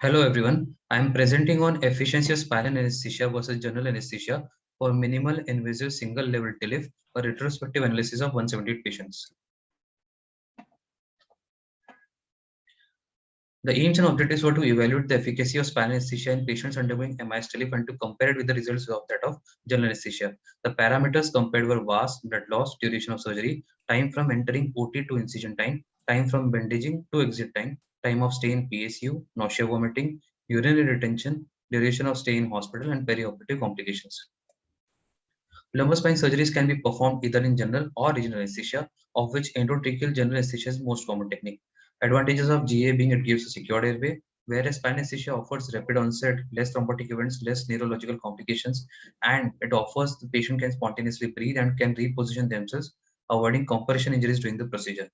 Hello everyone, I am presenting on efficiency of spinal anesthesia versus general anesthesia for minimal invasive single level tlif, a retrospective analysis of 178 patients. The aims and objectives were to evaluate the efficacy of spinal anesthesia in patients undergoing MIS tlif and to compare it with the results of that of general anesthesia. The parameters compared were VAS, blood loss, duration of surgery, time from entering OT to incision time from bandaging to exit time of stay in PSU, nausea vomiting, urinary retention, duration of stay in hospital, and perioperative complications. Lumbar spine surgeries can be performed either in general or regional anesthesia, of which endotracheal general anesthesia is most common technique. Advantages of GA being it gives a secured airway, whereas spine anesthesia offers rapid onset, less thrombotic events, less neurological complications, and it offers the patient can spontaneously breathe and can reposition themselves, avoiding compression injuries during the procedure.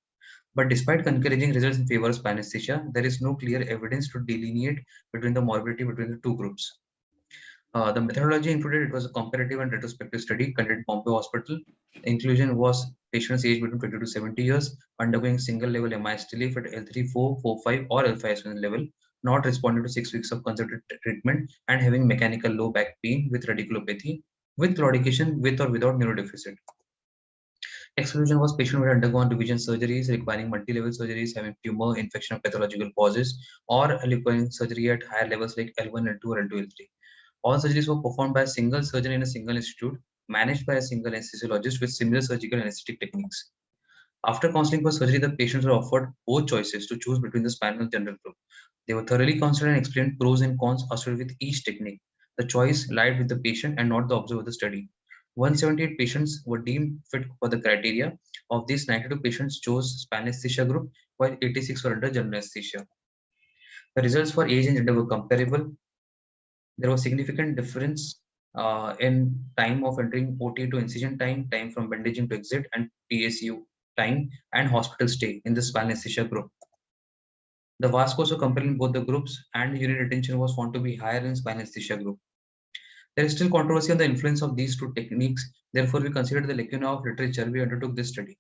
But despite encouraging results in favor of spine anesthesia, there is no clear evidence to delineate between the morbidity between the two groups. The methodology included it was a comparative and retrospective study conducted at Bombay Hospital. The inclusion was patients aged between 20 to 70 years undergoing single level MIS relief at L3, 4, 4, 5 or L5 level, not responding to 6 weeks of conservative treatment and having mechanical low back pain with radiculopathy, with claudication with or without neurodeficit. Exclusion was patient who had undergone revision surgeries requiring multi-level surgeries, having tumor, infection, or pathological causes, or requiring surgery at higher levels like L1, L2, or L2, L3. All surgeries were performed by a single surgeon in a single institute, managed by a single anesthesiologist with similar surgical anesthetic techniques. After counseling for surgery, the patients were offered both choices to choose between the spinal and general group. They were thoroughly considered and explained pros and cons associated with each technique. The choice lied with the patient and not the observer of the study. 178 patients were deemed fit for the criteria. Of these, 92 patients chose spinal anesthesia group, while 86 were under general anesthesia. The results for age and gender were comparable. There was significant difference in time of entering OT to incision time from bandaging to exit, and PSU time and hospital stay in the spinal anesthesia group. The VAS scores were comparing both the groups, and urinary retention was found to be higher in spinal anesthesia group. There is still controversy on the influence of these two techniques. Therefore, we considered the lacuna of literature. We undertook this study.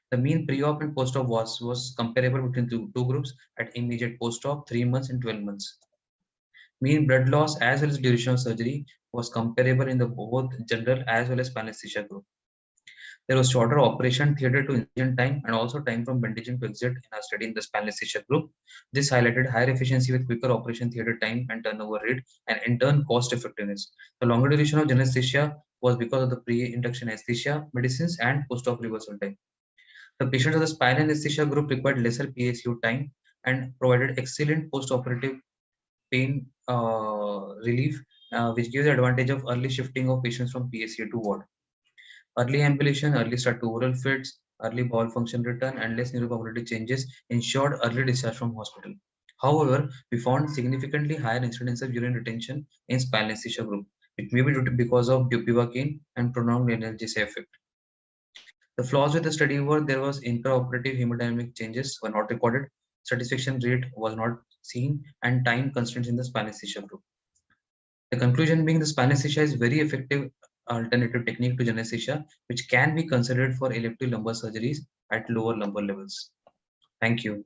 The mean pre-op and post-op was comparable between two groups at immediate post-op, 3 months and 12 months. Mean blood loss as well as duration of surgery was comparable in the both general as well as spinal anesthesia group. There was shorter operation theatre to incision time and also time from bandaging to exit in our study in the spinal anesthesia group. This highlighted higher efficiency with quicker operation theatre time and turnover rate, and in turn cost effectiveness. The longer duration of general anesthesia was because of the pre-induction anesthesia medicines and post-op reversal time. The patients of the spinal anesthesia group required lesser PSU time and provided excellent post-operative pain relief, which gives the advantage of early shifting of patients from PSU to ward. Early ambulation, early start to oral fits, early bowel function return, and less neuropopulative changes ensured early discharge from hospital. However, we found significantly higher incidence of urine retention in spinal anesthesia group. It may be due to because of bupivacaine and prolonged analgesia effect. The flaws with the study were there was intraoperative hemodynamic changes were not recorded, satisfaction rate was not seen, and time constraints in the spinal anesthesia group. The conclusion being the spinal anesthesia is very effective alternative technique to general anesthesia, which can be considered for elective lumbar surgeries at lower lumbar levels. Thank you.